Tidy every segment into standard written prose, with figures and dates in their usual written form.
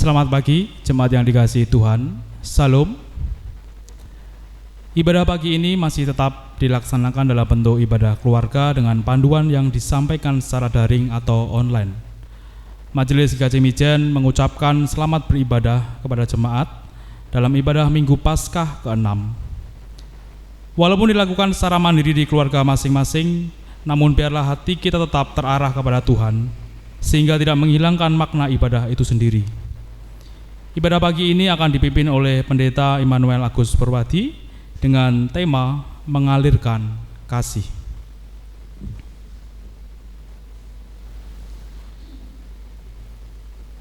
Selamat pagi, jemaat yang dikasihi Tuhan. Salam. Ibadah pagi ini masih tetap dilaksanakan dalam bentuk ibadah keluarga dengan panduan yang disampaikan secara daring atau online. Majelis GKJ Mijen mengucapkan selamat beribadah kepada jemaat dalam ibadah Minggu Paskah ke-6. Walaupun dilakukan secara mandiri di keluarga masing-masing, namun biarlah hati kita tetap terarah kepada Tuhan, sehingga tidak menghilangkan makna ibadah itu sendiri. Ibadah pagi ini akan dipimpin oleh Pendeta Immanuel Agus Purwadi dengan tema mengalirkan kasih.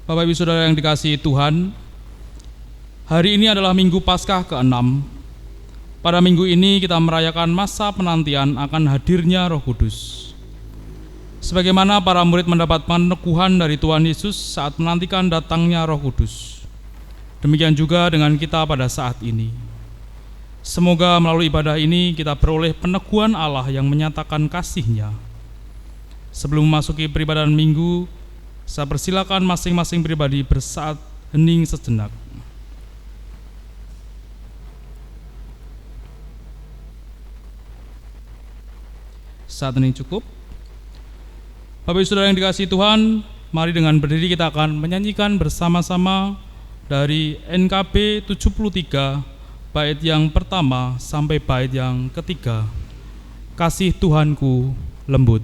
Bapak Ibu Saudara yang dikasihi Tuhan, hari ini adalah Minggu Paskah ke-6. Pada minggu ini kita merayakan masa penantian akan hadirnya Roh Kudus. Sebagaimana para murid mendapat peneguhan dari Tuhan Yesus saat menantikan datangnya Roh Kudus, demikian juga dengan kita pada saat ini. Semoga melalui ibadah ini kita beroleh peneguhan Allah yang menyatakan kasih-Nya. Sebelum memasuki peribadahan minggu, saya persilakan masing-masing pribadi bersaat hening sejenak. Saat hening cukup. Bapak Ibu Saudara yang dikasihi Tuhan, mari dengan berdiri kita akan menyanyikan bersama-sama dari NKB 73 bait yang pertama sampai bait yang ketiga. Kasih Tuhanku lembut.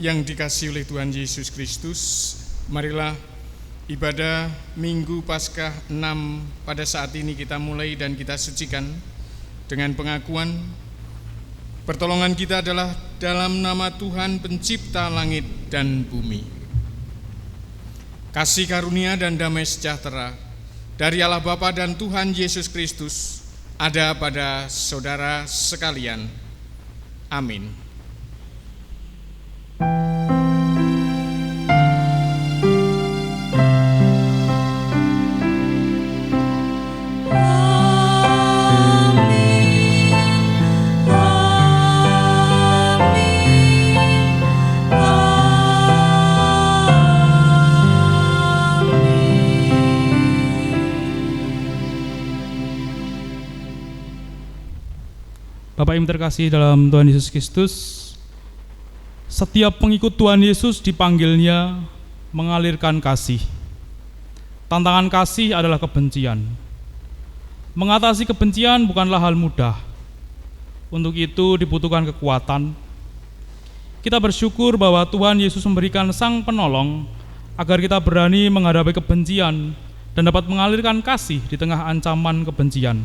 yang dikasihi oleh Tuhan Yesus Kristus, marilah ibadah Minggu Paskah 6 pada saat ini kita mulai dan kita sucikan dengan pengakuan pertolongan kita adalah dalam nama Tuhan pencipta langit dan bumi. Kasih karunia dan damai sejahtera dari Allah Bapa dan Tuhan Yesus Kristus ada pada saudara sekalian. Amin. Bapak yang terkasih dalam Tuhan Yesus Kristus, setiap pengikut Tuhan Yesus dipanggilnya mengalirkan kasih. Tantangan kasih adalah kebencian. Mengatasi kebencian bukanlah hal mudah. Untuk itu dibutuhkan kekuatan. Kita bersyukur bahwa Tuhan Yesus memberikan Sang Penolong agar kita berani menghadapi kebencian dan dapat mengalirkan kasih di tengah ancaman kebencian.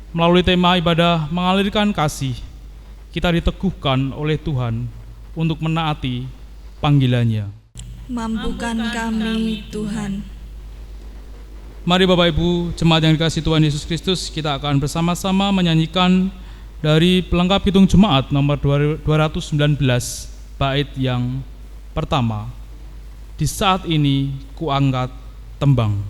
Melalui tema ibadah mengalirkan kasih, kita diteguhkan oleh Tuhan untuk menaati panggilannya. Mampukan kami, Tuhan. Mari Bapak Ibu, jemaat yang dikasihi Tuhan Yesus Kristus, kita akan bersama-sama menyanyikan dari pelengkap hitung jemaat nomor 219, bait yang pertama. Di saat ini kuangkat tembang.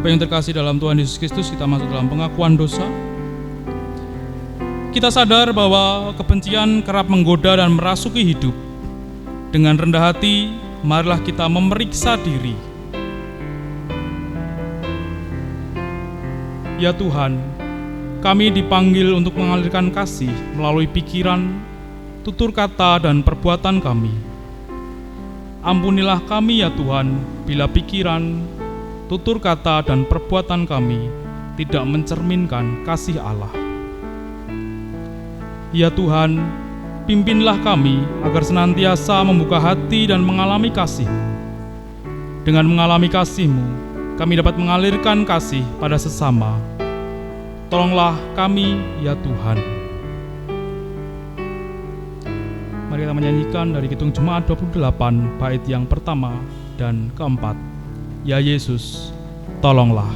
Bapak yang terkasih dalam Tuhan Yesus Kristus, kita masuk dalam pengakuan dosa. Kita sadar bahwa kebencian kerap menggoda dan merasuki hidup. Dengan rendah hati, marilah kita memeriksa diri. Ya Tuhan, kami dipanggil untuk mengalirkan kasih melalui pikiran, tutur kata, dan perbuatan kami. Ampunilah kami ya Tuhan, bila pikiran, tutur kata, dan perbuatan kami tidak mencerminkan kasih Allah. Ya Tuhan, pimpinlah kami agar senantiasa membuka hati dan mengalami kasih-Mu. Dengan mengalami kasih-Mu, kami dapat mengalirkan kasih pada sesama. Tolonglah kami ya Tuhan. Mari kita menyanyikan dari Kidung Jemaat 28, bait yang pertama dan keempat. Ya Yesus, tolonglah.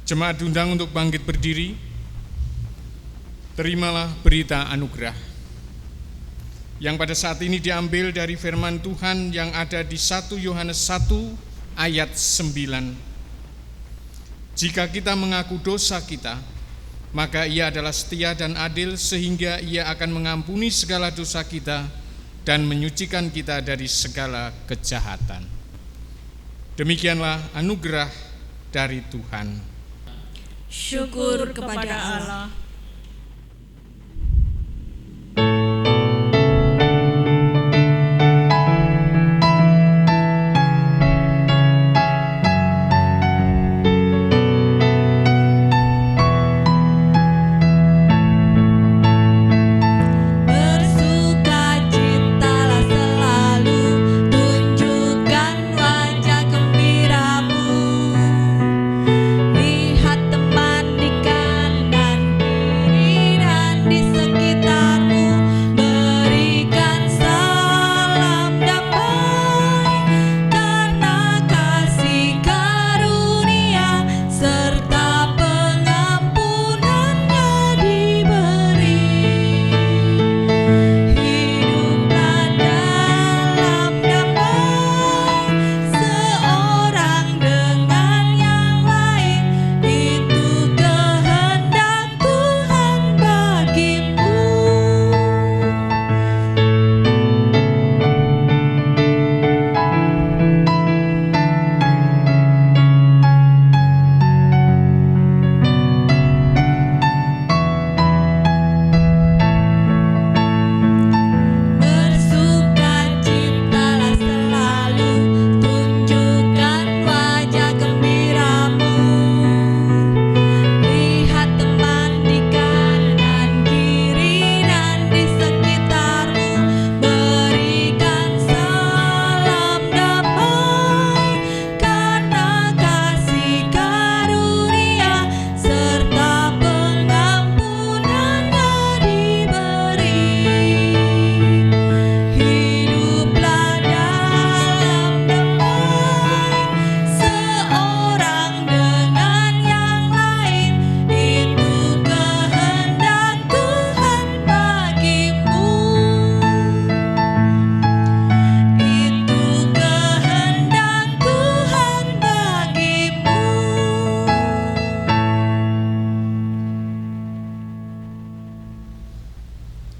Jemaat diundang untuk bangkit berdiri. Terimalah berita anugerah yang pada saat ini diambil dari firman Tuhan yang ada di 1 Yohanes 1 ayat 9. Jika kita mengaku dosa kita, maka Ia adalah setia dan adil sehingga Ia akan mengampuni segala dosa kita dan menyucikan kita dari segala kejahatan. Demikianlah anugerah dari Tuhan. Syukur kepada Allah.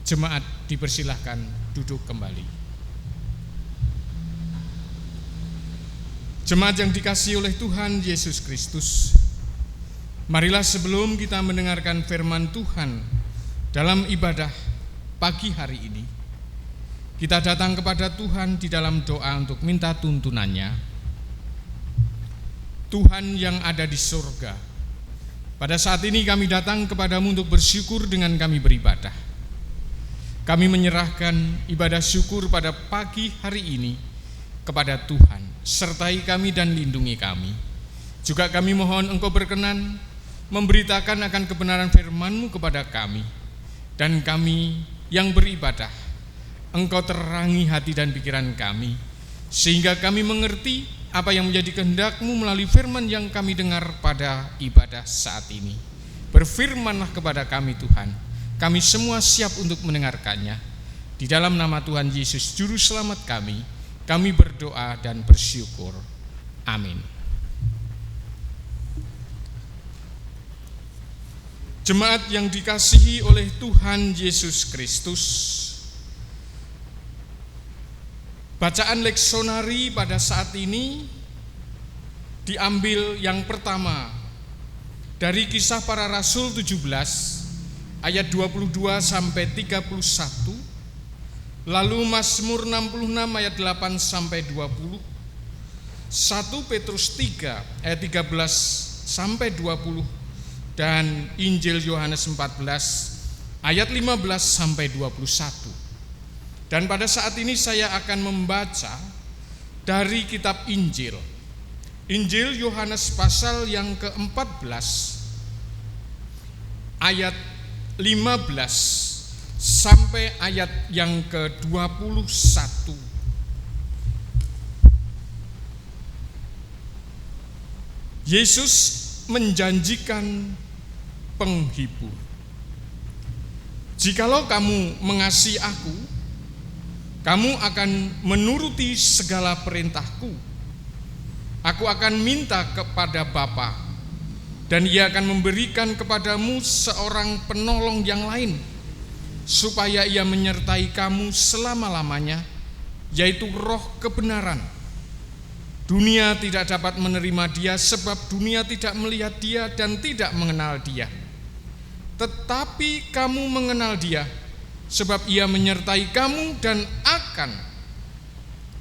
Jemaat dipersilahkan duduk kembali. Jemaat yang dikasihi oleh Tuhan Yesus Kristus, marilah sebelum kita mendengarkan firman Tuhan dalam ibadah pagi hari ini, kita datang kepada Tuhan di dalam doa untuk minta tuntunannya. Tuhan yang ada di surga, pada saat ini kami datang kepadamu untuk bersyukur dengan kami beribadah. Kami menyerahkan ibadah syukur pada pagi hari ini kepada Tuhan. Sertai kami dan lindungi kami. Juga kami mohon Engkau berkenan memberitakan akan kebenaran firman-Mu kepada kami. Dan kami yang beribadah, Engkau terangi hati dan pikiran kami, sehingga kami mengerti apa yang menjadi kehendak-Mu melalui firman yang kami dengar pada ibadah saat ini. Berfirmanlah kepada kami Tuhan. Kami semua siap untuk mendengarkannya. Di dalam nama Tuhan Yesus Juru Selamat kami berdoa dan bersyukur. Amin. Jemaat yang dikasihi oleh Tuhan Yesus Kristus, bacaan leksonari pada saat ini diambil yang pertama dari Kisah Para Rasul 17 ayat 22 sampai 31, lalu Mazmur 66 ayat 8 sampai 20, 1 Petrus 3 ayat 13 sampai 20, dan Injil Yohanes 14 ayat 15 sampai 21. Dan pada saat ini saya akan membaca dari kitab Injil Yohanes pasal yang ke-14 ayat 15 sampai ayat yang ke-21. Yesus menjanjikan penghibur. Jikalau kamu mengasihi aku, kamu akan menuruti segala perintahku. Aku akan minta kepada Bapa, dan Ia akan memberikan kepadamu seorang penolong yang lain, supaya Ia menyertai kamu selama-lamanya, yaitu Roh kebenaran. Dunia tidak dapat menerima Dia, sebab dunia tidak melihat Dia dan tidak mengenal Dia. Tetapi kamu mengenal Dia, sebab Ia menyertai kamu dan akan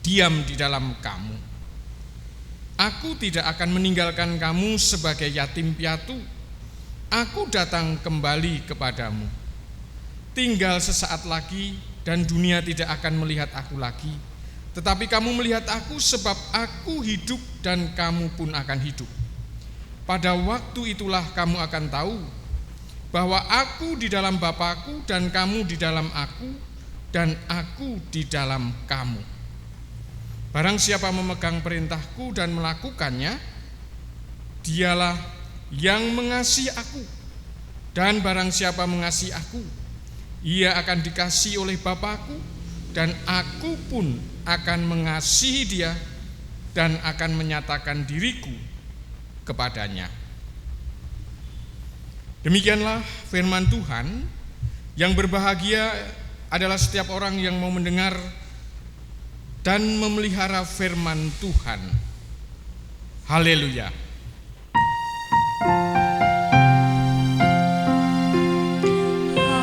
diam di dalam kamu. Aku tidak akan meninggalkan kamu sebagai yatim piatu. Aku datang kembali kepadamu. Tinggal sesaat lagi dan dunia tidak akan melihat aku lagi. Tetapi kamu melihat aku, sebab aku hidup dan kamu pun akan hidup. Pada waktu itulah kamu akan tahu bahwa aku di dalam Bapa-Ku dan kamu di dalam aku dan aku di dalam kamu. Barang siapa memegang perintahku dan melakukannya, dialah yang mengasihi aku. Dan barang siapa mengasihi aku, ia akan dikasihi oleh Bapa-Ku, dan aku pun akan mengasihi dia dan akan menyatakan diriku kepadanya. Demikianlah firman Tuhan. Yang berbahagia adalah setiap orang yang mau mendengar dan memelihara firman Tuhan. Haleluya.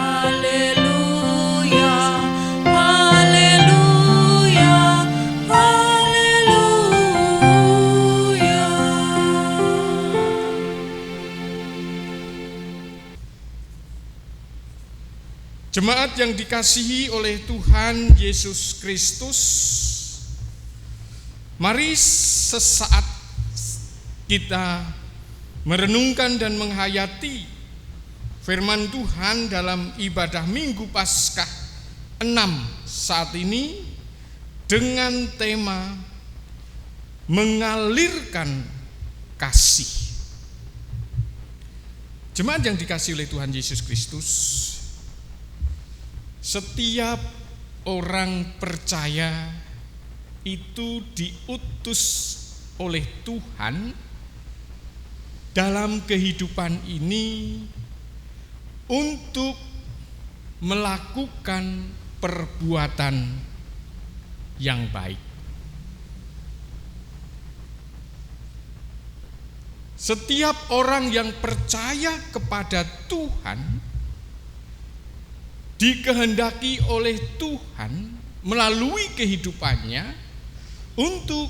Haleluya, haleluya, haleluya. Jemaat yang dikasihi oleh Tuhan Yesus Kristus, mari sesaat kita merenungkan dan menghayati firman Tuhan dalam ibadah Minggu Paskah 6 saat ini dengan tema mengalirkan kasih. Jemaat yang dikasihi oleh Tuhan Yesus Kristus, setiap orang percaya itu diutus oleh Tuhan dalam kehidupan ini untuk melakukan perbuatan yang baik. Setiap orang yang percaya kepada Tuhan dikehendaki oleh Tuhan melalui kehidupannya untuk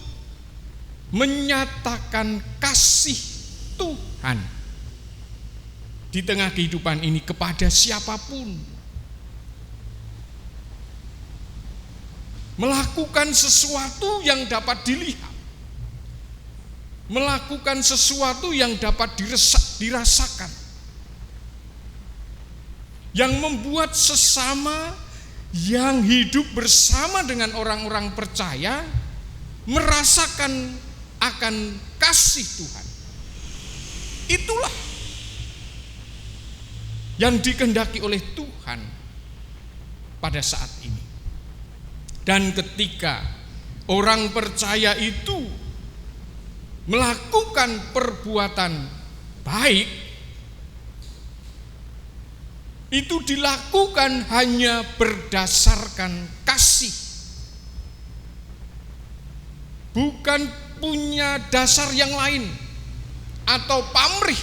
menyatakan kasih Tuhan di tengah kehidupan ini kepada siapapun. Melakukan sesuatu yang dapat dilihat, melakukan sesuatu yang dapat dirasakan, yang membuat sesama yang hidup bersama dengan orang-orang percaya merasakan akan kasih Tuhan. Itulah yang dikehendaki oleh Tuhan pada saat ini. Dan ketika orang percaya itu melakukan perbuatan baik, itu dilakukan hanya berdasarkan kasih, bukan punya dasar yang lain atau pamrih,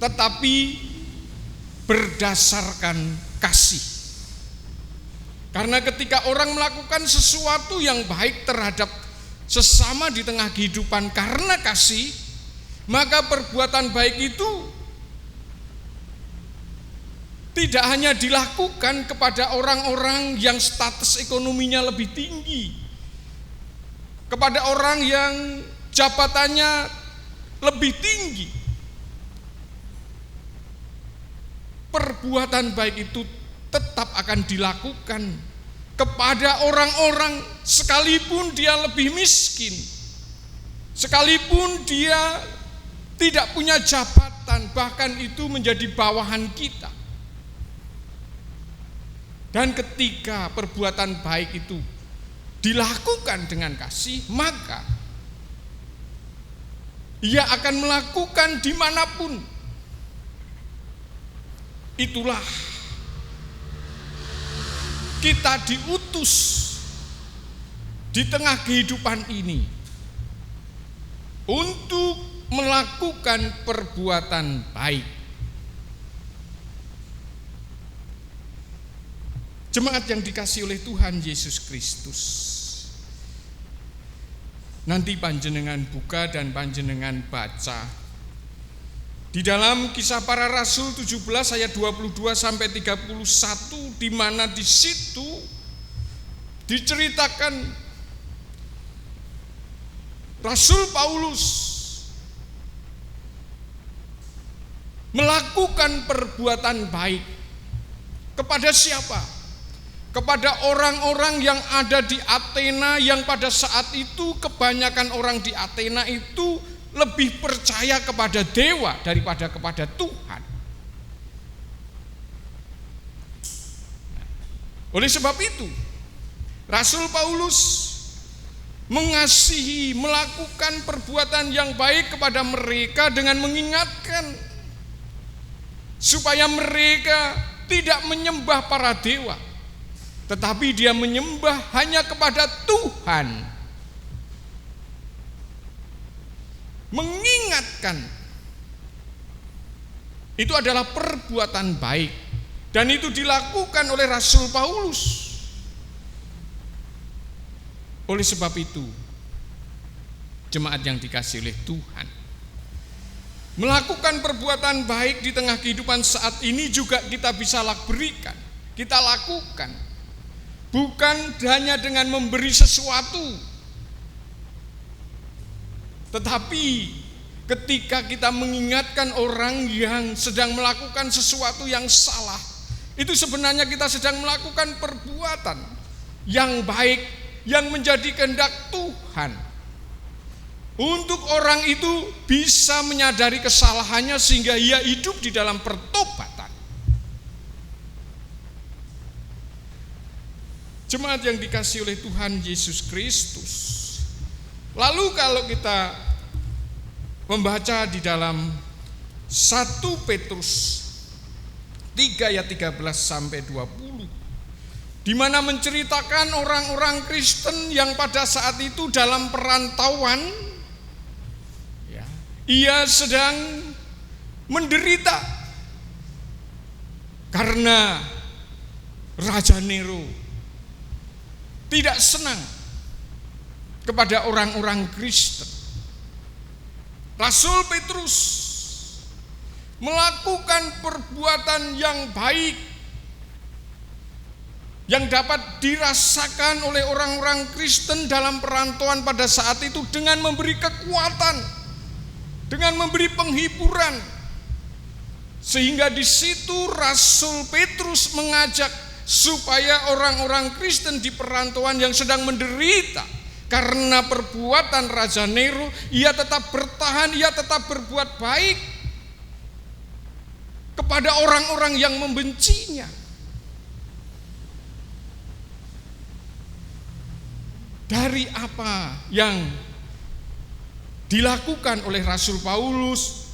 tetapi berdasarkan kasih. Karena ketika orang melakukan sesuatu yang baik terhadap sesama di tengah kehidupan karena kasih, maka perbuatan baik itu tidak hanya dilakukan kepada orang-orang yang status ekonominya lebih tinggi, kepada orang yang jabatannya lebih tinggi. Perbuatan baik itu tetap akan dilakukan kepada orang-orang sekalipun dia lebih miskin, sekalipun dia tidak punya jabatan, bahkan itu menjadi bawahan kita. Dan ketika perbuatan baik itu dilakukan dengan kasih, maka ia akan melakukan dimanapun. Itulah kita diutus di tengah kehidupan ini untuk melakukan perbuatan baik. Jemaat yang dikasihi oleh Tuhan Yesus Kristus, nanti panjenengan buka dan panjenengan baca di dalam Kisah Para Rasul 17 ayat 22 sampai 31, di mana di situ diceritakan Rasul Paulus melakukan perbuatan baik kepada siapa? Kepada orang-orang yang ada di Athena, yang pada saat itu kebanyakan orang di Athena itu lebih percaya kepada dewa daripada kepada Tuhan. Oleh sebab itu, Rasul Paulus mengasihi, melakukan perbuatan yang baik kepada mereka dengan mengingatkan supaya mereka tidak menyembah para dewa, tetapi dia menyembah hanya kepada Tuhan. Mengingatkan itu adalah perbuatan baik, dan itu dilakukan oleh Rasul Paulus. Oleh sebab itu, jemaat yang dikasihi oleh Tuhan, melakukan perbuatan baik di tengah kehidupan saat ini juga kita bisa berikan, kita lakukan. Bukan hanya dengan memberi sesuatu, tetapi ketika kita mengingatkan orang yang sedang melakukan sesuatu yang salah, itu sebenarnya kita sedang melakukan perbuatan yang baik yang menjadi kehendak Tuhan. Untuk orang itu bisa menyadari kesalahannya sehingga ia hidup di dalam pertobatan. Jemaat yang dikasihi oleh Tuhan Yesus Kristus. Lalu kalau kita membaca di dalam 1 Petrus 3 ayat 13 sampai 20, di mana menceritakan orang-orang Kristen yang pada saat itu dalam perantauan, ya, ia sedang menderita karena Raja Nero tidak senang kepada orang-orang Kristen. Rasul Petrus melakukan perbuatan yang baik yang dapat dirasakan oleh orang-orang Kristen dalam perantauan pada saat itu dengan memberi kekuatan, dengan memberi penghiburan, sehingga di situ Rasul Petrus mengajak supaya orang-orang Kristen di perantauan yang sedang menderita karena perbuatan Raja Nero, ia tetap bertahan, ia tetap berbuat baik kepada orang-orang yang membencinya. Dari apa yang dilakukan oleh Rasul Paulus,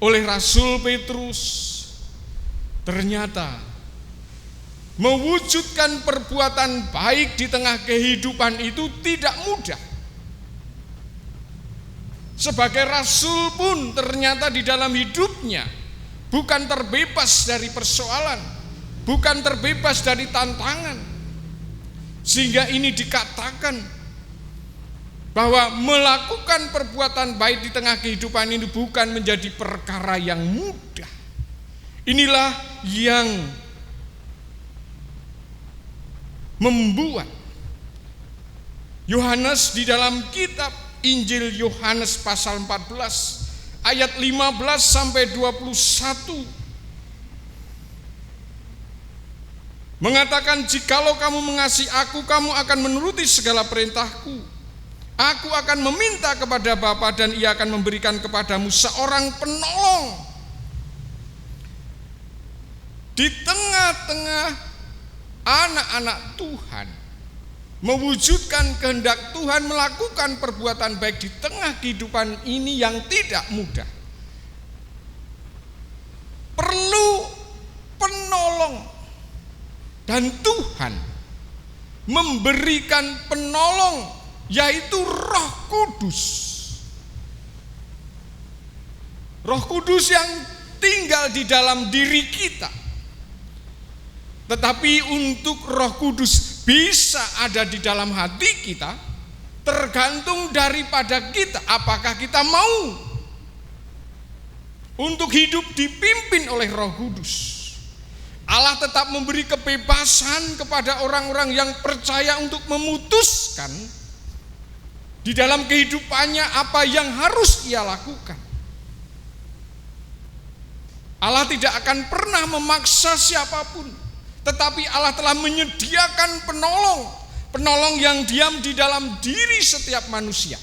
oleh Rasul Petrus, ternyata mewujudkan perbuatan baik di tengah kehidupan itu tidak mudah. Sebagai rasul pun ternyata di dalam hidupnya bukan terbebas dari persoalan, bukan terbebas dari tantangan. Sehingga ini dikatakan bahwa melakukan perbuatan baik di tengah kehidupan ini bukan menjadi perkara yang mudah. Inilah yang membuat Yohanes di dalam kitab Injil Yohanes pasal 14 ayat 15 sampai 21 mengatakan, jikalau kamu mengasihi aku, kamu akan menuruti segala perintahku. Aku akan meminta kepada Bapa dan Ia akan memberikan kepadamu seorang penolong di tengah-tengah anak-anak Tuhan, mewujudkan kehendak Tuhan, melakukan perbuatan baik di tengah kehidupan ini yang tidak mudah. Perlu penolong, dan Tuhan memberikan penolong, yaitu Roh Kudus. Roh Kudus yang tinggal di dalam diri kita. Tetapi untuk Roh Kudus bisa ada di dalam hati kita, tergantung daripada kita. Apakah kita mau untuk hidup dipimpin oleh Roh Kudus? Allah tetap memberi kebebasan kepada orang-orang yang percaya untuk memutuskan di dalam kehidupannya apa yang harus ia lakukan. Allah tidak akan pernah memaksa siapapun, tetapi Allah telah menyediakan penolong yang diam di dalam diri setiap manusia.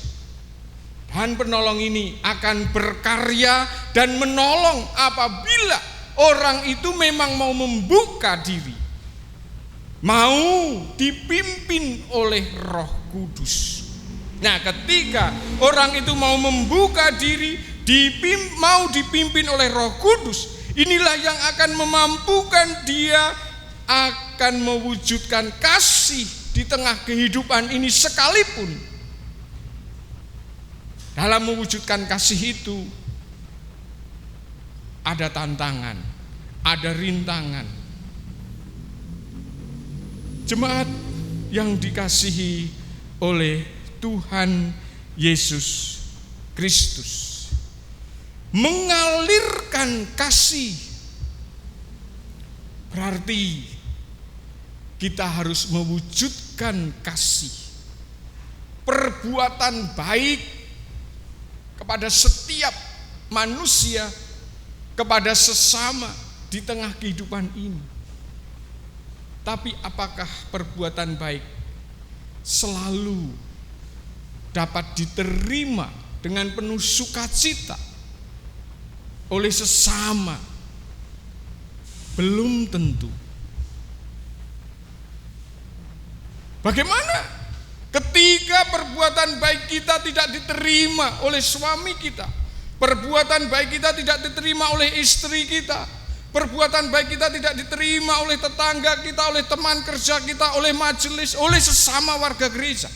Dan penolong ini akan berkarya dan menolong apabila orang itu memang mau membuka diri, mau dipimpin oleh Roh Kudus. Nah, ketika orang itu mau membuka diri, mau dipimpin oleh Roh Kudus, inilah yang akan memampukan dia akan mewujudkan kasih di tengah kehidupan ini sekalipun. Dalam mewujudkan kasih itu ada tantangan, ada rintangan. Jemaat yang dikasihi oleh Tuhan Yesus Kristus, mengalirkan kasih berarti kita harus mewujudkan kasih, perbuatan baik kepada setiap manusia, kepada sesama di tengah kehidupan ini. Tapi apakah perbuatan baik selalu dapat diterima dengan penuh sukacita oleh sesama? Belum tentu. Bagaimana ketika perbuatan baik kita tidak diterima oleh suami kita, perbuatan baik kita tidak diterima oleh istri kita, perbuatan baik kita tidak diterima oleh tetangga kita, oleh teman kerja kita, oleh majelis, oleh sesama warga gereja?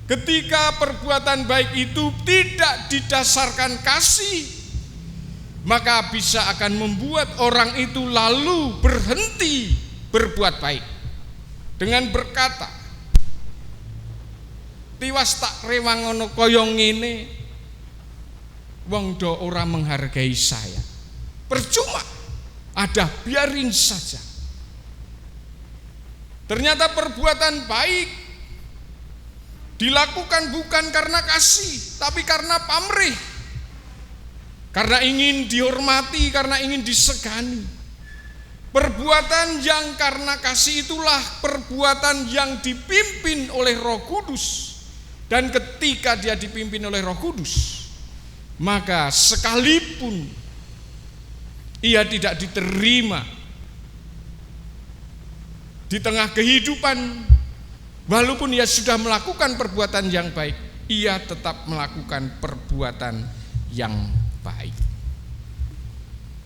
Ketika perbuatan baik itu tidak didasarkan kasih, maka bisa akan membuat orang itu lalu berhenti berbuat baik dengan berkata, tiwas tak rewangono koyong ini, wong do ora menghargai saya. Percuma, ada biarin saja. Ternyata perbuatan baik dilakukan bukan karena kasih, tapi karena pamrih, karena ingin dihormati, karena ingin disegani. Perbuatan yang karena kasih itulah perbuatan yang dipimpin oleh Roh Kudus. Dan ketika dia dipimpin oleh Roh Kudus, maka sekalipun ia tidak diterima di tengah kehidupan, walaupun ia sudah melakukan perbuatan yang baik, ia tetap melakukan perbuatan yang baik.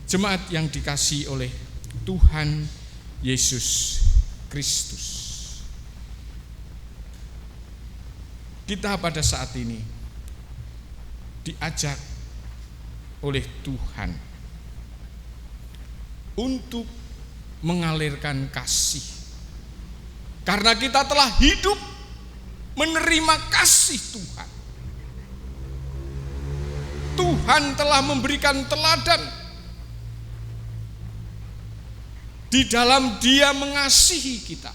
Jemaat yang dikasihi oleh Tuhan Yesus Kristus, kita pada saat ini diajak oleh Tuhan untuk mengalirkan kasih. Karena kita telah hidup menerima kasih Tuhan. Tuhan telah memberikan teladan di dalam Dia mengasihi kita.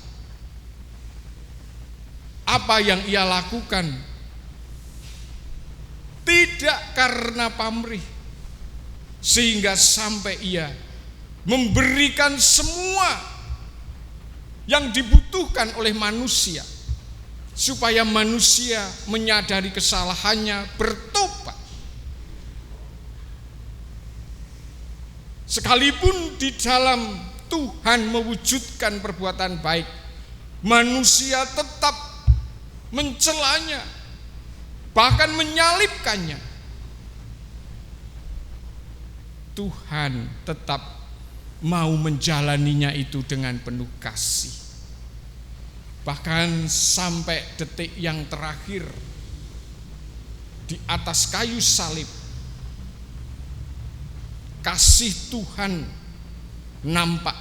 Apa yang Ia lakukan tidak karena pamrih, sehingga sampai Ia memberikan semua yang dibutuhkan oleh manusia supaya manusia menyadari kesalahannya, bertobat. Sekalipun di dalam Tuhan mewujudkan perbuatan baik, manusia tetap mencelanya, bahkan menyalibkannya. Tuhan tetap mau menjalaninya itu dengan penuh kasih. Bahkan sampai detik yang terakhir di atas kayu salib, kasih Tuhan nampak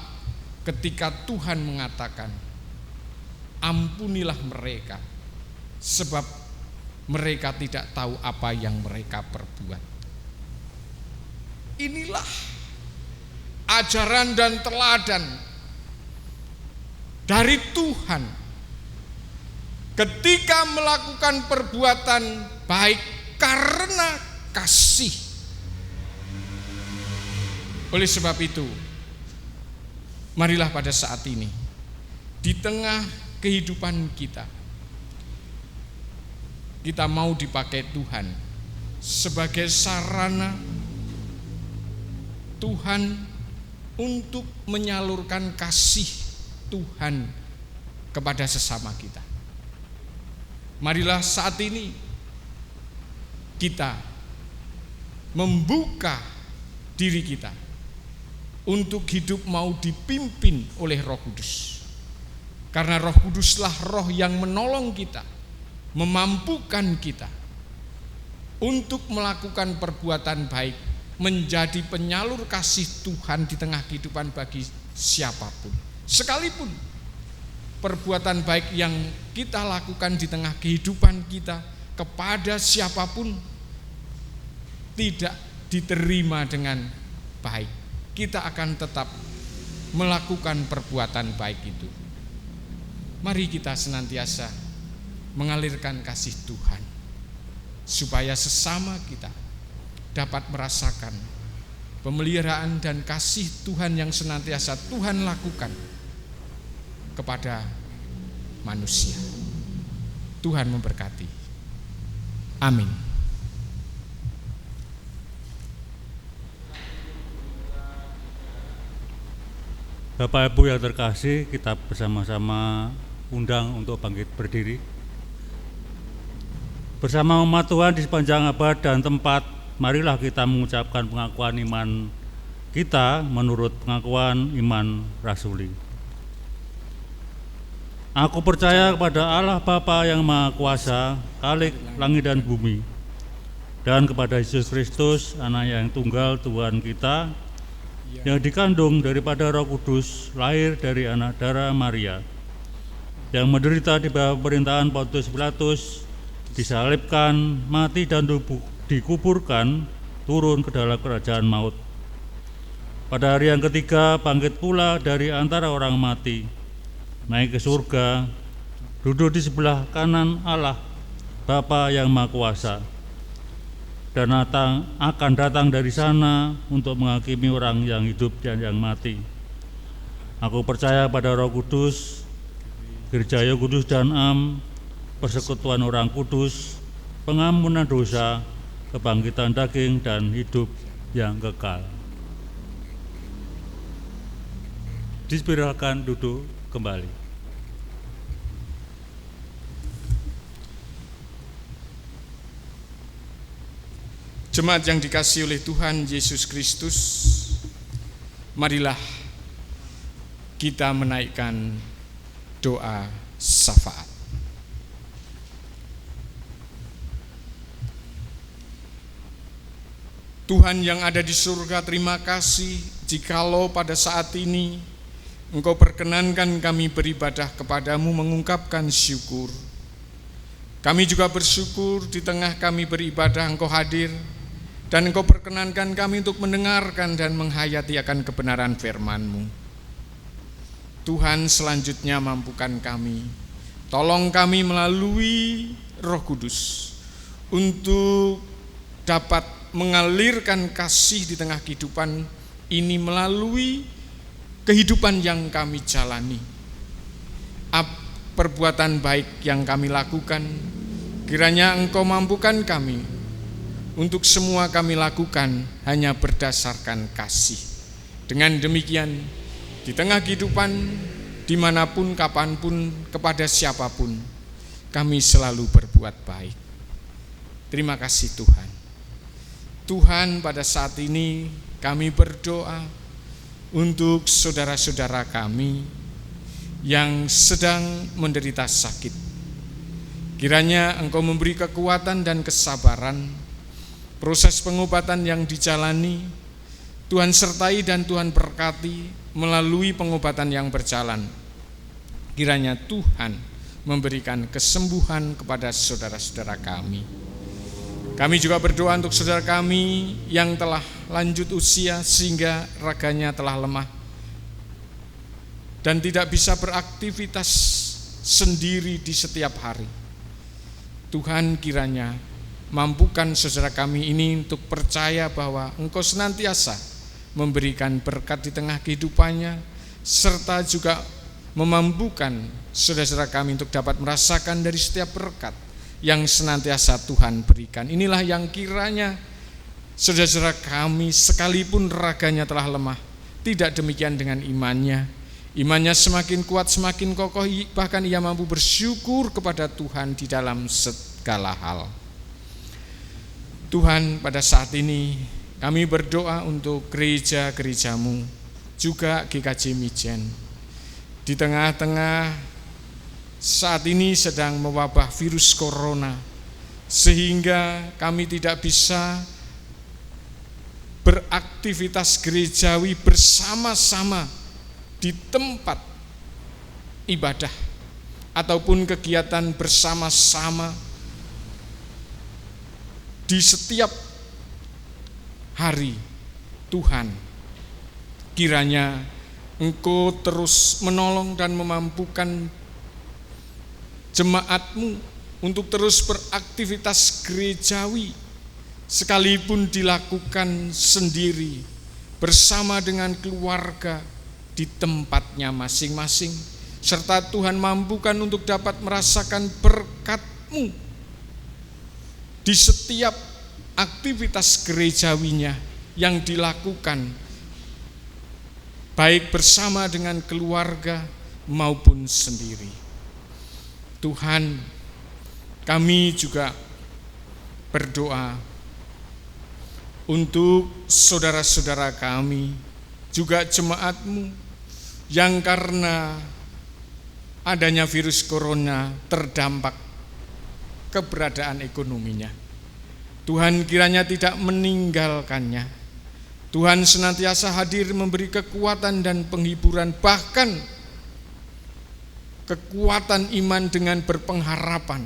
ketika Tuhan mengatakan, ampunilah mereka, sebab mereka tidak tahu apa yang mereka perbuat. Inilah ajaran dan teladan dari Tuhan ketika melakukan perbuatan baik karena kasih. Oleh sebab itu, marilah pada saat ini, di tengah kehidupan kita mau dipakai Tuhan sebagai sarana Tuhan untuk menyalurkan kasih Tuhan kepada sesama kita. Marilah saat ini kita membuka diri kita untuk hidup mau dipimpin oleh Roh Kudus. Karena Roh Kuduslah roh yang menolong kita, memampukan kita untuk melakukan perbuatan baik, menjadi penyalur kasih Tuhan di tengah kehidupan bagi siapapun. Sekalipun perbuatan baik yang kita lakukan di tengah kehidupan kita kepada siapapun tidak diterima dengan baik, kita akan tetap melakukan perbuatan baik itu. Mari kita senantiasa mengalirkan kasih Tuhan supaya sesama kita dapat merasakan pemeliharaan dan kasih Tuhan yang senantiasa Tuhan lakukan kepada manusia. Tuhan memberkati. Amin. Bapak Ibu yang terkasih, kita bersama-sama undang untuk bangkit berdiri. Bersama umat Tuhan di sepanjang abad dan tempat, marilah kita mengucapkan pengakuan iman kita menurut pengakuan iman rasuli. Aku percaya kepada Allah Bapa yang Maha Kuasa, Khalik langit dan bumi, dan kepada Yesus Kristus, Anak yang tunggal Tuhan kita, yang dikandung daripada Roh Kudus, lahir dari anak darah Maria, yang menderita di bawah pemerintahan Pontius Pilatus, disalibkan, mati dan dikuburkan, turun ke dalam kerajaan maut. Pada hari yang ketiga bangkit pula dari antara orang mati, naik ke surga, duduk di sebelah kanan Allah Bapa yang Maha Kuasa, dan akan datang dari sana untuk menghakimi orang yang hidup dan yang mati. Aku percaya pada Roh Kudus, Gereja Kudus dan Am, persekutuan orang kudus, pengampunan dosa, kebangkitan daging dan hidup yang kekal. Dipersilakan duduk kembali. Jemaat yang dikasihi oleh Tuhan Yesus Kristus, marilah kita menaikkan doa syafaat. Tuhan yang ada di surga, terima kasih jikalau pada saat ini Engkau perkenankan kami beribadah kepadamu mengungkapkan syukur. Kami juga bersyukur di tengah kami beribadah Engkau hadir, dan Engkau perkenankan kami untuk mendengarkan dan menghayati akan kebenaran firman-Mu. Tuhan, selanjutnya mampukan kami, tolong kami melalui Roh Kudus untuk dapat mengalirkan kasih di tengah kehidupan ini melalui kehidupan yang kami jalani. perbuatan baik yang kami lakukan, kiranya Engkau mampukan kami untuk semua kami lakukan hanya berdasarkan kasih. Dengan demikian, di tengah kehidupan, dimanapun, kapanpun, kepada siapapun, kami selalu berbuat baik. Terima kasih Tuhan. Tuhan, pada saat ini kami berdoa untuk saudara-saudara kami yang sedang menderita sakit. Kiranya Engkau memberi kekuatan dan kesabaran. Proses pengobatan yang dijalani, Tuhan sertai dan Tuhan berkati melalui pengobatan yang berjalan. Kiranya Tuhan memberikan kesembuhan kepada saudara-saudara kami. Kami juga berdoa untuk saudara kami yang telah lanjut usia sehingga raganya telah lemah dan tidak bisa beraktivitas sendiri di setiap hari. Tuhan kiranya mampukan saudara kami ini untuk percaya bahwa Engkau senantiasa memberikan berkat di tengah kehidupannya, serta juga memampukan saudara-saudara kami untuk dapat merasakan dari setiap berkat yang senantiasa Tuhan berikan. Inilah yang kiranya saudara-saudara kami sekalipun raganya telah lemah, tidak demikian dengan imannya. Imannya semakin kuat, semakin kokoh, bahkan ia mampu bersyukur kepada Tuhan di dalam segala hal. Tuhan, pada saat ini kami berdoa untuk gereja-gerejamu, juga GKJ Mijen. Di tengah-tengah saat ini sedang mewabah virus corona, sehingga kami tidak bisa beraktivitas gerejawi bersama-sama di tempat ibadah ataupun kegiatan bersama-sama di setiap hari. Tuhan, kiranya Engkau terus menolong dan memampukan jemaat-Mu untuk terus beraktivitas gerejawi, sekalipun dilakukan sendiri bersama dengan keluarga di tempatnya masing-masing, serta Tuhan mampukan untuk dapat merasakan berkat-Mu di setiap aktivitas gerejawinya yang dilakukan, baik bersama dengan keluarga maupun sendiri. Tuhan, kami juga berdoa untuk saudara-saudara kami, juga jemaat-Mu yang karena adanya virus corona terdampak keberadaan ekonominya. Tuhan kiranya tidak meninggalkannya. Tuhan senantiasa hadir memberi kekuatan dan penghiburan, bahkan kekuatan iman dengan berpengharapan,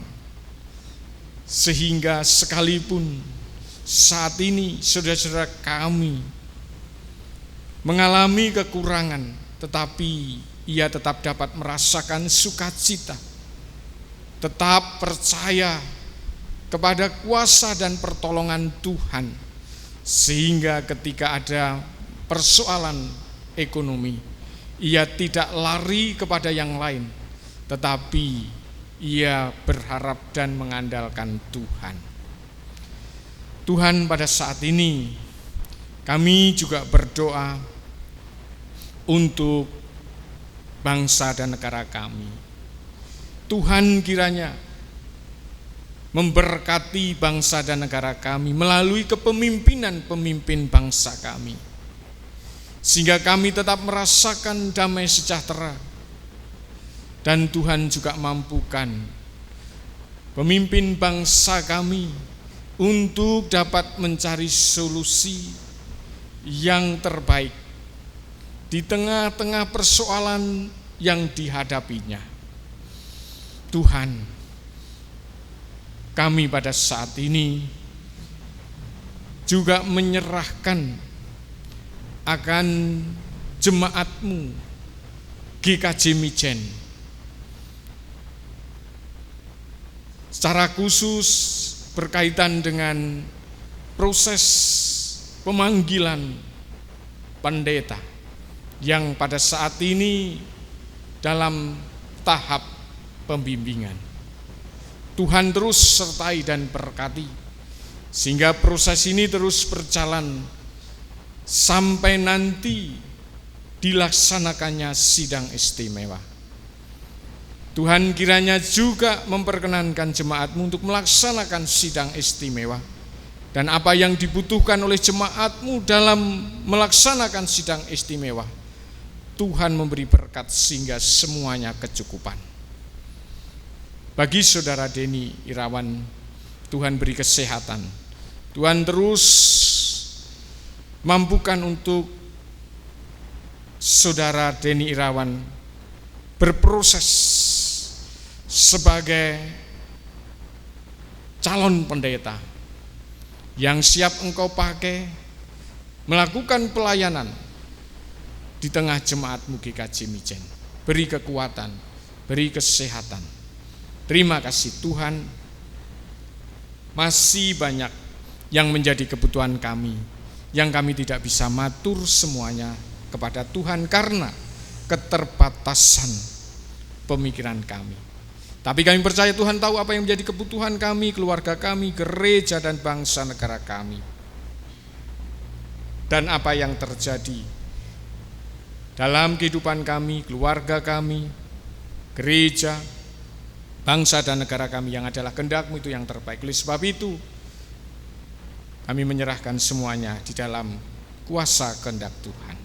sehingga sekalipun saat ini saudara-saudara kami mengalami kekurangan, tetapi ia tetap dapat merasakan sukacita, tetap percaya kepada kuasa dan pertolongan Tuhan, sehingga ketika ada persoalan ekonomi, ia tidak lari kepada yang lain, tetapi ia berharap dan mengandalkan Tuhan. Tuhan, pada saat ini kami juga berdoa untuk bangsa dan negara kami. Tuhan kiranya memberkati bangsa dan negara kami melalui kepemimpinan pemimpin bangsa kami, sehingga kami tetap merasakan damai sejahtera. Dan Tuhan juga mampukan pemimpin bangsa kami untuk dapat mencari solusi yang terbaik di tengah-tengah persoalan yang dihadapinya. Tuhan, kami pada saat ini juga menyerahkan akan jemaat-Mu GKJ Mijen, secara khusus berkaitan dengan proses pemanggilan pendeta yang pada saat ini dalam tahap pembimbingan. Tuhan terus sertai dan berkati, sehingga proses ini terus berjalan sampai nanti dilaksanakannya sidang istimewa. Tuhan kiranya juga memperkenankan jemaat-Mu untuk melaksanakan sidang istimewa, dan apa yang dibutuhkan oleh jemaat-Mu dalam melaksanakan sidang istimewa, Tuhan memberi berkat sehingga semuanya kecukupan. Bagi saudara Denny Irawan, Tuhan beri kesehatan. Tuhan terus mampukan untuk saudara Denny Irawan berproses sebagai calon pendeta yang siap Engkau pakai melakukan pelayanan di tengah jemaat-Mu GKJ Mijen. Beri kekuatan, beri kesehatan. Terima kasih Tuhan. Masih banyak yang menjadi kebutuhan kami, yang kami tidak bisa matur semuanya kepada Tuhan karena keterbatasan pemikiran kami. Tapi kami percaya Tuhan tahu apa yang menjadi kebutuhan kami, keluarga kami, gereja dan bangsa negara kami. Dan apa yang terjadi dalam kehidupan kami, keluarga kami, gereja, bangsa dan negara kami yang adalah kehendak-Mu itu yang terbaik. Oleh sebab itu kami menyerahkan semuanya di dalam kuasa kehendak Tuhan.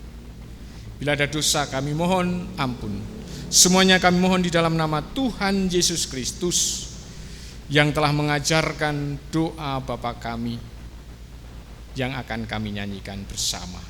Bila ada dosa kami mohon ampun. Semuanya kami mohon di dalam nama Tuhan Yesus Kristus yang telah mengajarkan doa Bapa kami yang akan kami nyanyikan bersama.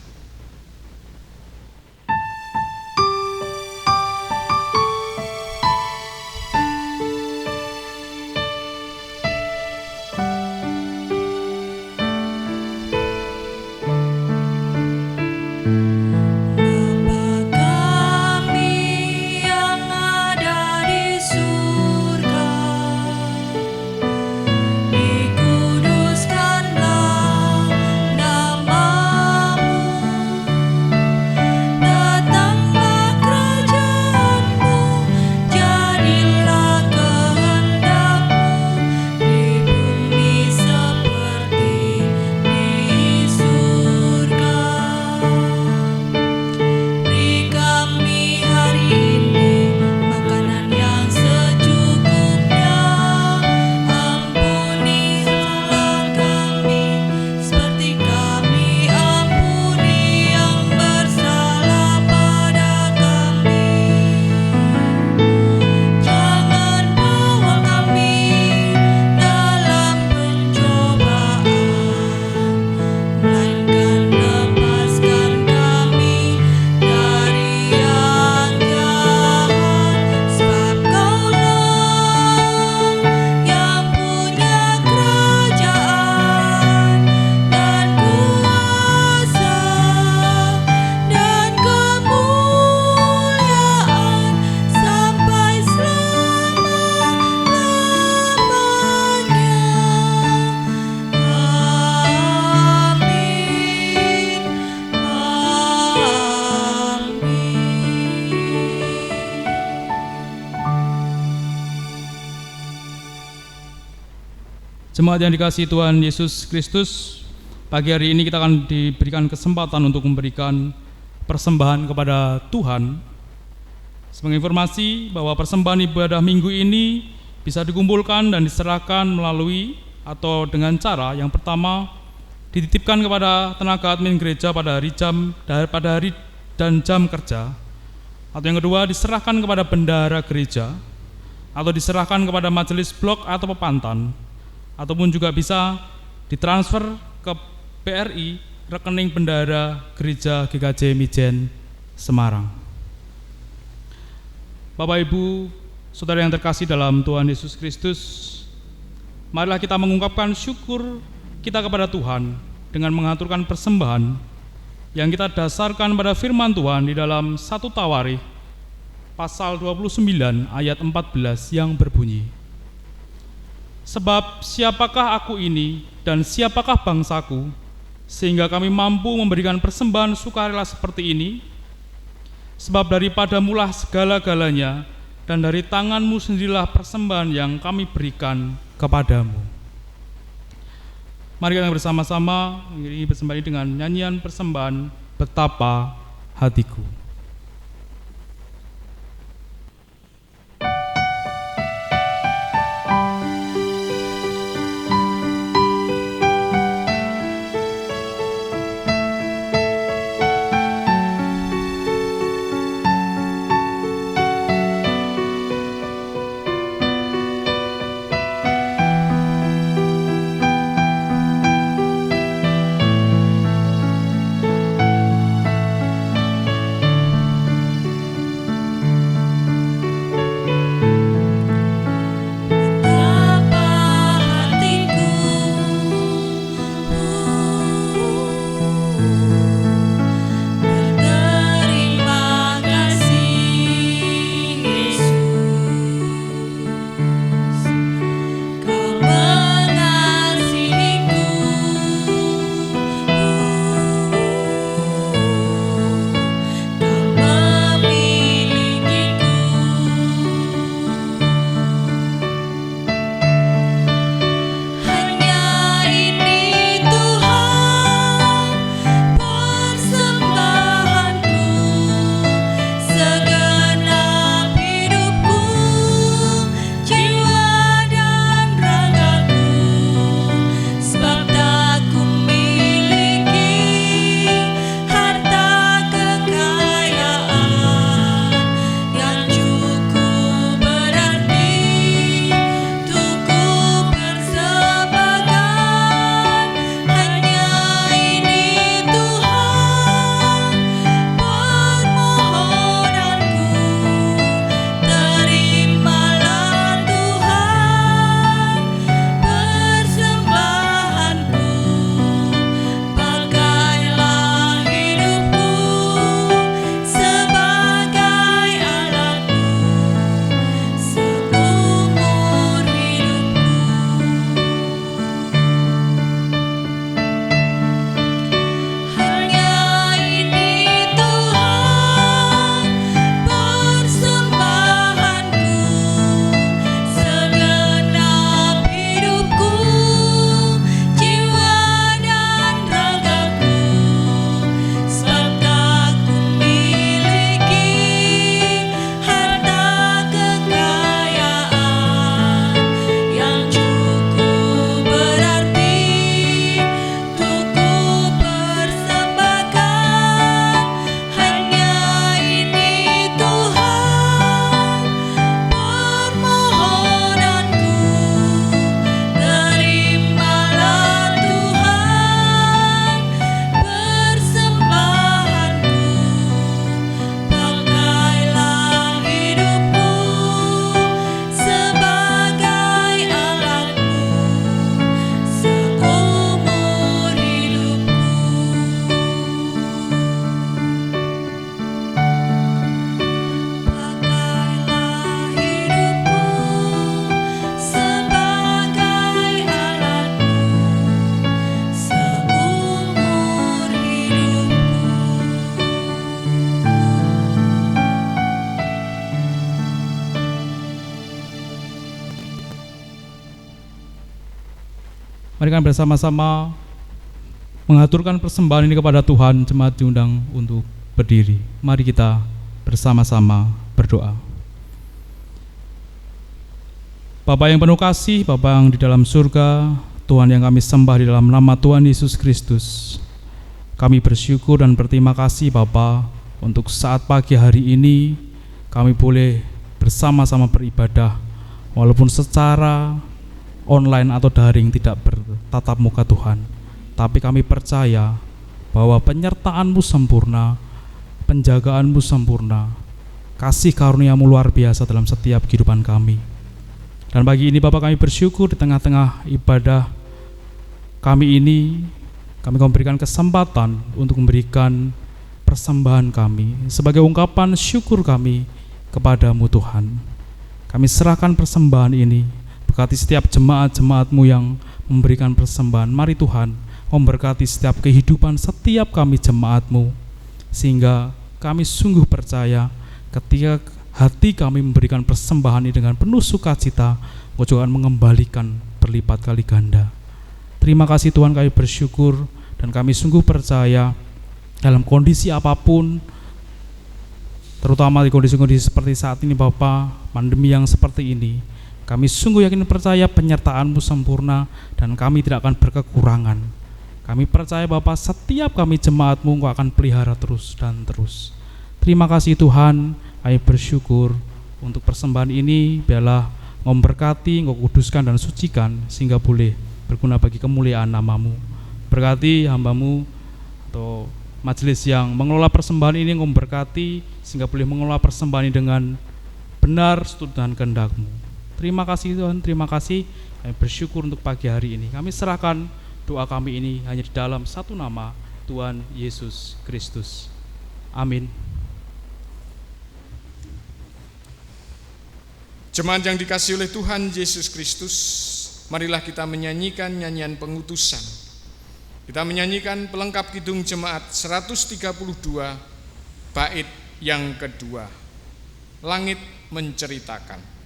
Jemaat yang dikasihi Tuhan Yesus Kristus, pagi hari ini kita akan diberikan kesempatan untuk memberikan persembahan kepada Tuhan. Sebagai informasi bahwa persembahan ibadah minggu ini bisa dikumpulkan dan diserahkan melalui atau dengan cara yang pertama dititipkan kepada tenaga admin gereja pada hari dan jam kerja, atau yang kedua diserahkan kepada bendahara gereja, atau diserahkan kepada majelis blok atau pepantan, ataupun juga bisa ditransfer ke BRI rekening bendahara gereja GKJ Mijen Semarang. Bapak Ibu, saudara yang terkasih dalam Tuhan Yesus Kristus, marilah kita mengungkapkan syukur kita kepada Tuhan dengan mengaturkan persembahan yang kita dasarkan pada firman Tuhan di dalam 1 Tawarikh pasal 29 ayat 14 yang berbunyi, sebab siapakah aku ini dan siapakah bangsaku, sehingga kami mampu memberikan persembahan sukarela seperti ini? Sebab daripadamulah segala-galanya, dan dari tangan-Mu sendirilah persembahan yang kami berikan kepadamu. Mari kita bersama-sama mengiringi persembahan ini dengan nyanyian persembahan Betapa Hatiku. Mari kita bersama-sama mengaturkan persembahan ini kepada Tuhan. Jemaat diundang untuk berdiri. Mari kita bersama-sama berdoa. Bapa yang penuh kasih, Bapa yang di dalam surga, Tuhan yang kami sembah di dalam nama Tuhan Yesus Kristus, kami bersyukur dan berterima kasih Bapa untuk saat pagi hari ini kami boleh bersama-sama beribadah walaupun secara online atau daring, tidak bertatap muka Tuhan, tapi kami percaya bahwa penyertaan-Mu sempurna, penjagaan-Mu sempurna, kasih karunia-Mu luar biasa dalam setiap kehidupan kami. Dan pagi ini Bapak kami bersyukur di tengah-tengah ibadah kami ini, kami memberikan kesempatan untuk memberikan persembahan kami sebagai ungkapan syukur kami kepada-Mu Tuhan. Kami serahkan persembahan ini, berkati setiap jemaat-jemaat-Mu yang memberikan persembahan. Mari Tuhan memberkati setiap kehidupan setiap kami jemaat-Mu, sehingga kami sungguh percaya ketika hati kami memberikan persembahan ini dengan penuh sukacita, Engkau juga akan mengembalikan berlipat kali ganda. Terima kasih Tuhan, kami bersyukur dan kami sungguh percaya dalam kondisi apapun, terutama di kondisi-kondisi seperti saat ini Bapa, pandemi yang seperti ini, kami sungguh yakin percaya penyertaan-Mu sempurna dan kami tidak akan berkekurangan. Kami percaya Bapa, setiap kami jemaat-Mu Engkau akan pelihara terus dan terus. Terima kasih Tuhan, kami bersyukur untuk persembahan ini. Biarlah Engkau memberkati, Engkau kuduskan dan sucikan sehingga boleh berguna bagi kemuliaan nama-Mu. Berkati hamba-Mu atau majelis yang mengelola persembahan ini, Engkau memberkati sehingga boleh mengelola persembahan ini dengan benar seturut dengan kehendak-Mu. Terima kasih Tuhan, terima kasih. Kami bersyukur untuk pagi hari ini. Kami serahkan doa kami ini hanya di dalam satu nama, Tuhan Yesus Kristus. Amin. Jemaat yang dikasihi oleh Tuhan Yesus Kristus, marilah kita menyanyikan nyanyian pengutusan. Kita menyanyikan pelengkap kidung jemaat 132 bait yang kedua. Langit menceritakan.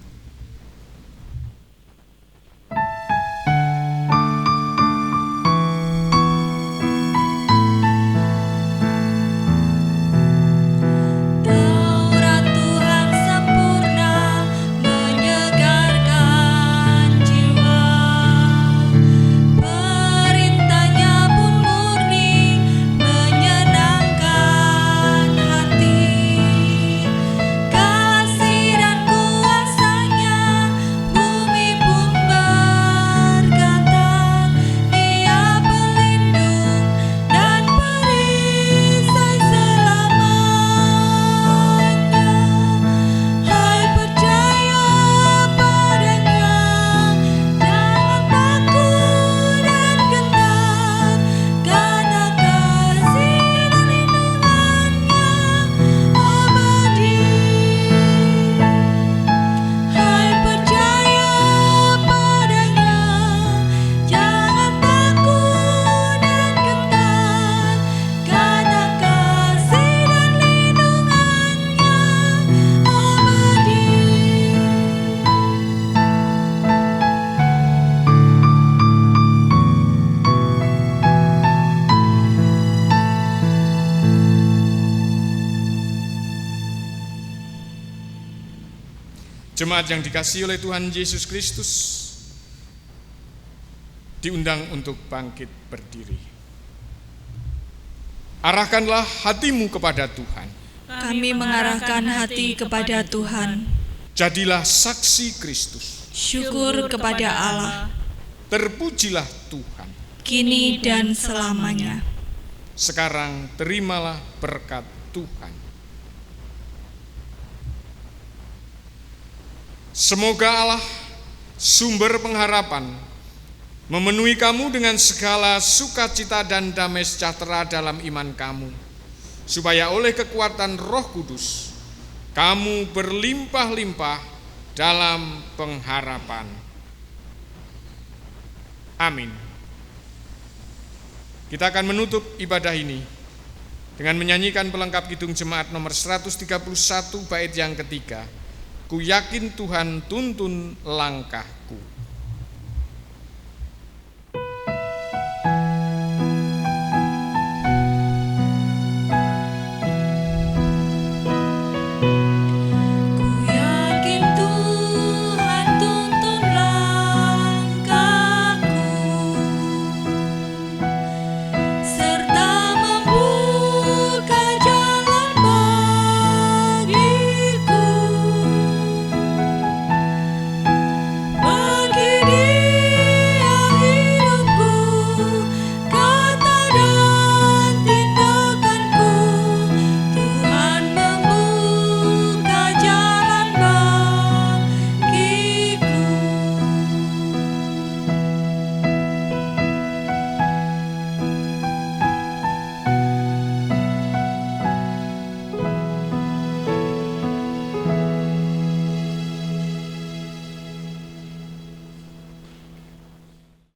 Jemaat yang dikasihi oleh Tuhan Yesus Kristus, diundang untuk bangkit berdiri. Arahkanlah hatimu kepada Tuhan. Kami mengarahkan hati kepada Tuhan. Jadilah saksi Kristus. Syukur kepada Allah, Terpujilah Tuhan. kini dan selamanya. Sekarang terimalah berkat Tuhan. Semoga Allah, sumber pengharapan, memenuhi kamu dengan segala sukacita dan damai sejahtera dalam iman kamu, supaya oleh kekuatan Roh Kudus, kamu berlimpah-limpah dalam pengharapan. Amin. Kita akan menutup ibadah ini dengan menyanyikan pelengkap kidung jemaat nomor 131 bait yang ketiga. Ku yakin Tuhan tuntun langkahku.